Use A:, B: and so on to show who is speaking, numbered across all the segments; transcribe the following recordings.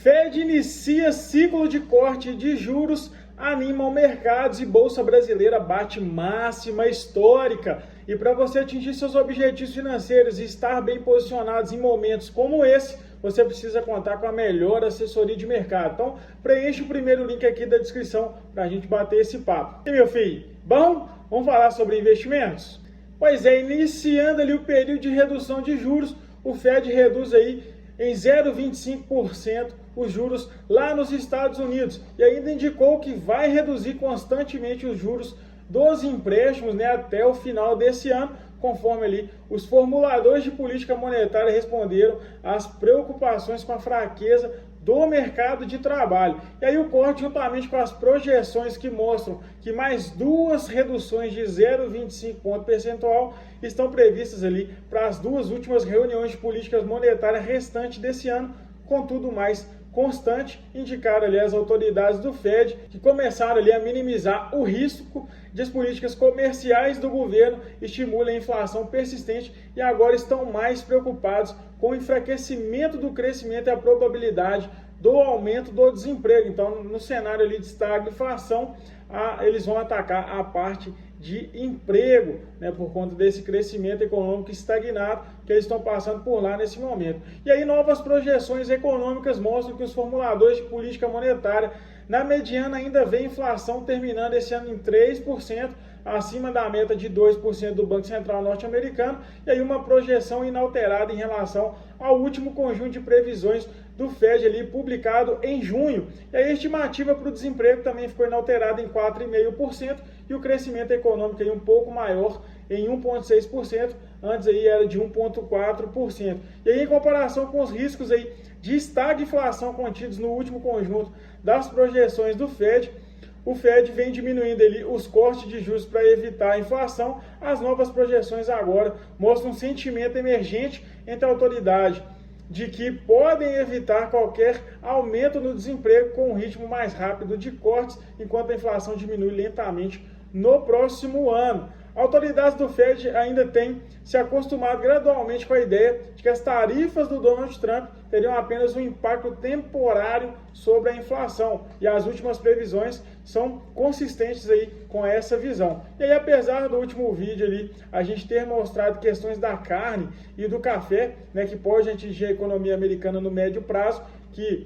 A: Fed inicia ciclo de corte de juros, animam mercados e Bolsa Brasileira bate máxima histórica. E para você atingir seus objetivos financeiros e estar bem posicionados em momentos como esse, você precisa contar com a melhor assessoria de mercado. Então, preencha o primeiro link aqui da descrição para a gente bater esse papo. E meu filho, bom? Vamos falar sobre investimentos? Pois é, iniciando ali o período de redução de juros, o Fed reduz aí em 0,25% os juros lá nos Estados Unidos e ainda indicou que vai reduzir constantemente os juros dos empréstimos, até o final desse ano, conforme ali os formuladores de política monetária responderam às preocupações com a fraqueza do mercado de trabalho. E aí o corte, juntamente com as projeções que mostram que mais duas reduções de 0,25 ponto percentual estão previstas ali para as duas últimas reuniões de políticas monetárias restantes desse ano, contudo mais constante, indicaram ali as autoridades do Fed que começaram ali a minimizar o risco de as políticas comerciais do governo estimulam a inflação persistente e agora estão mais preocupados com o enfraquecimento do crescimento e a probabilidade do aumento do desemprego. Então, no cenário ali de estagflação, eles vão atacar a parte de emprego, por conta desse crescimento econômico estagnado que eles estão passando por lá nesse momento. E aí novas projeções econômicas mostram que os formuladores de política monetária, na mediana, ainda vê inflação terminando esse ano em 3%, acima da meta de 2% do Banco Central norte-americano, e aí uma projeção inalterada em relação ao último conjunto de previsões do Fed ali publicado em junho. E a estimativa para o desemprego também ficou inalterada em 4,5% e o crescimento econômico aí um pouco maior em 1,6%, antes aí era de 1,4%. E aí em comparação com os riscos aí de estagflação contidos no último conjunto das projeções do Fed, o Fed vem diminuindo ali os cortes de juros para evitar a inflação. As novas projeções agora mostram um sentimento emergente entre a autoridade de que podem evitar qualquer aumento no desemprego com um ritmo mais rápido de cortes, enquanto a inflação diminui lentamente no próximo ano. Autoridades do Fed ainda têm se acostumado gradualmente com a ideia de que as tarifas do Donald Trump teriam apenas um impacto temporário sobre a inflação. E as últimas previsões são consistentes aí com essa visão. E aí, apesar do último vídeo ali, a gente ter mostrado questões da carne e do café, que pode atingir a economia americana no médio prazo, que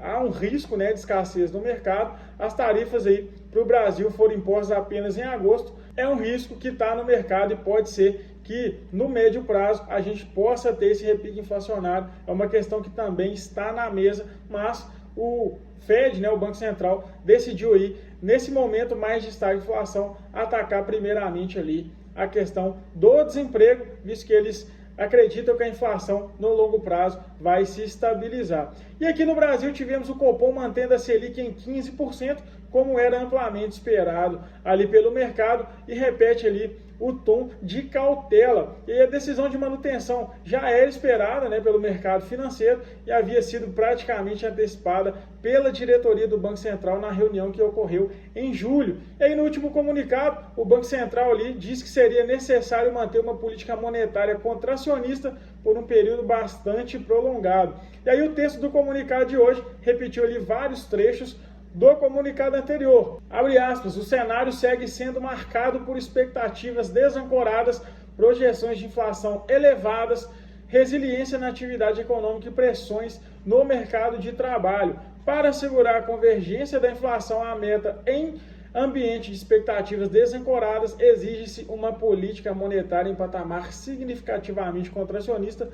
A: há um risco de escassez no mercado, as tarifas aí para o Brasil foram impostas apenas em agosto, é um risco que está no mercado e pode ser que no médio prazo a gente possa ter esse repique inflacionário, é uma questão que também está na mesa, mas o Fed, o Banco Central, decidiu aí, nesse momento mais de estagflação, atacar primeiramente ali a questão do desemprego, visto que eles acreditam que a inflação no longo prazo vai se estabilizar. E aqui no Brasil tivemos o Copom mantendo a Selic em 15%, como era amplamente esperado ali pelo mercado, e repete ali o tom de cautela. E a decisão de manutenção já era esperada pelo mercado financeiro e havia sido praticamente antecipada pela diretoria do Banco Central na reunião que ocorreu em julho. E aí no último comunicado, o Banco Central ali disse que seria necessário manter uma política monetária contracionista por um período bastante prolongado. E aí o texto do comunicado de hoje repetiu ali vários trechos do comunicado anterior. Abre aspas, o cenário segue sendo marcado por expectativas desancoradas, projeções de inflação elevadas, resiliência na atividade econômica e pressões no mercado de trabalho. Para assegurar a convergência da inflação à meta em ambiente de expectativas desancoradas, exige-se uma política monetária em patamar significativamente contracionista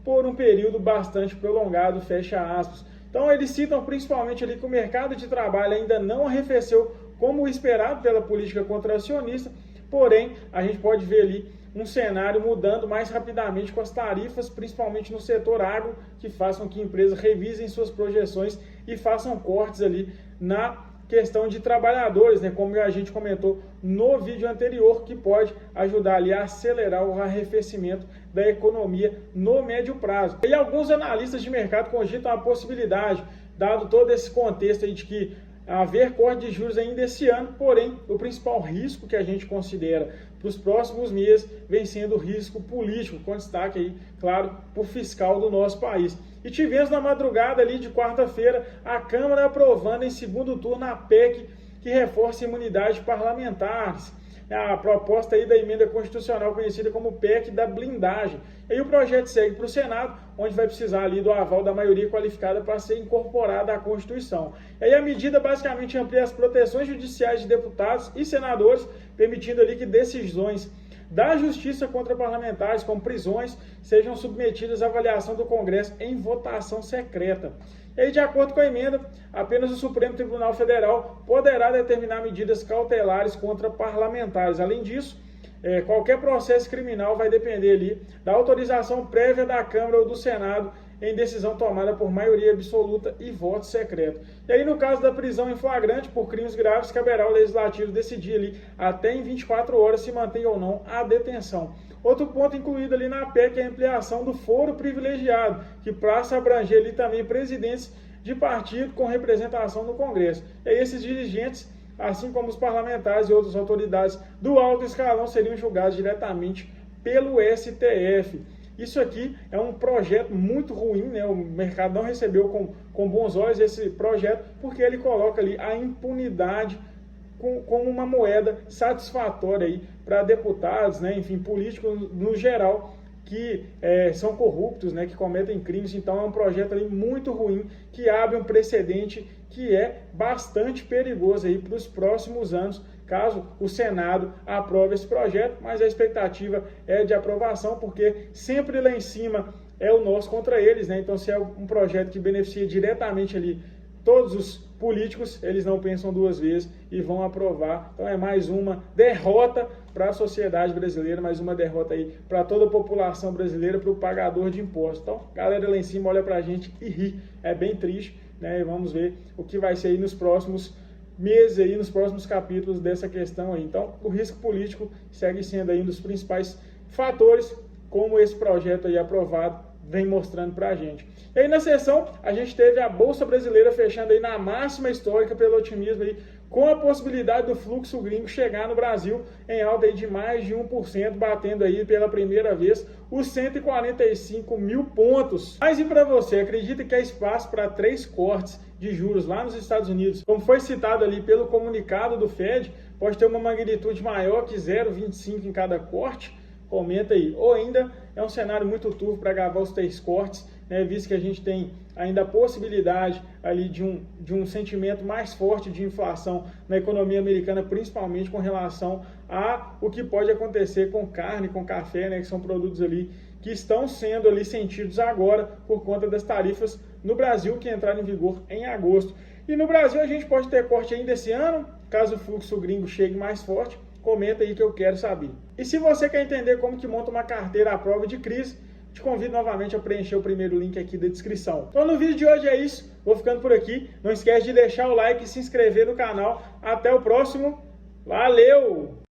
A: por um período bastante prolongado, fecha aspas. Então eles citam principalmente ali que o mercado de trabalho ainda não arrefeceu como esperado pela política contracionista, porém a gente pode ver ali um cenário mudando mais rapidamente com as tarifas, principalmente no setor agro, que façam que empresas revisem suas projeções e façam cortes ali na questão de trabalhadores, como a gente comentou no vídeo anterior, que pode ajudar ali a acelerar o arrefecimento da economia no médio prazo. E alguns analistas de mercado cogitam a possibilidade, dado todo esse contexto aí de que haver corte de juros ainda esse ano, porém o principal risco que a gente considera para os próximos meses vem sendo o risco político, com destaque aí, claro, para o fiscal do nosso país. E tivemos na madrugada ali de quarta-feira a Câmara aprovando em segundo turno a PEC que reforça a imunidade parlamentares. A proposta aí da emenda constitucional conhecida como PEC da blindagem. E aí o projeto segue para o Senado, onde vai precisar ali do aval da maioria qualificada para ser incorporada à Constituição. E aí a medida basicamente amplia as proteções judiciais de deputados e senadores, permitindo ali que decisões da Justiça contra parlamentares, como prisões, sejam submetidas à avaliação do Congresso em votação secreta. E aí, de acordo com a emenda, apenas o Supremo Tribunal Federal poderá determinar medidas cautelares contra parlamentares. Além disso, qualquer processo criminal vai depender ali da autorização prévia da Câmara ou do Senado em decisão tomada por maioria absoluta e voto secreto. E aí, no caso da prisão em flagrante por crimes graves, caberá ao Legislativo decidir ali até em 24 horas se mantém ou não a detenção. Outro ponto incluído ali na PEC é a ampliação do foro privilegiado, que passa a abranger ali também presidentes de partido com representação no Congresso. E aí, esses dirigentes, assim como os parlamentares e outras autoridades do alto escalão, seriam julgados diretamente pelo STF. Isso aqui é um projeto muito ruim, né? O mercado não recebeu com bons olhos esse projeto, porque ele coloca ali a impunidade como uma moeda satisfatória aí para deputados, né? Enfim, políticos no geral, que são corruptos, né? Que cometem crimes. Então é um projeto ali muito ruim, que abre um precedente que é bastante perigoso aí para os próximos anos, caso o Senado aprove esse projeto, mas a expectativa é de aprovação, porque sempre lá em cima é o nós contra eles, né? Então, se é um projeto que beneficia diretamente ali todos os políticos, eles não pensam duas vezes e vão aprovar. Então, é mais uma derrota para a sociedade brasileira, mais uma derrota aí para toda a população brasileira, para o pagador de impostos. Então, galera lá em cima olha para a gente e ri. É bem triste, né? E vamos ver o que vai ser aí nos próximos meses, aí, nos próximos capítulos dessa questão aí. Então, o risco político segue sendo aí um dos principais fatores, como esse projeto aí aprovado vem mostrando para a gente. E aí, na sessão, a gente teve a Bolsa Brasileira fechando aí na máxima histórica pelo otimismo aí, com a possibilidade do fluxo gringo chegar no Brasil em alta aí de mais de 1%, batendo aí pela primeira vez os 145 mil pontos. Mas e para você, acredita que há espaço para 3 cortes de juros lá nos Estados Unidos? Como foi citado ali pelo comunicado do Fed, pode ter uma magnitude maior que 0,25 em cada corte? Comenta aí. Ou ainda é um cenário muito turvo para gravar os 3 cortes, né, visto que a gente tem ainda a possibilidade ali de um sentimento mais forte de inflação na economia americana, principalmente com relação a o que pode acontecer com carne, com café, né, que são produtos ali que estão sendo ali sentidos agora por conta das tarifas no Brasil, que entraram em vigor em agosto. E no Brasil a gente pode ter corte ainda esse ano, caso o fluxo gringo chegue mais forte. Comenta aí que eu quero saber. E se você quer entender como que monta uma carteira à prova de crise, te convido novamente a preencher o primeiro link aqui da descrição. Então no vídeo de hoje é isso, vou ficando por aqui. Não esquece de deixar o like e se inscrever no canal. Até o próximo, valeu!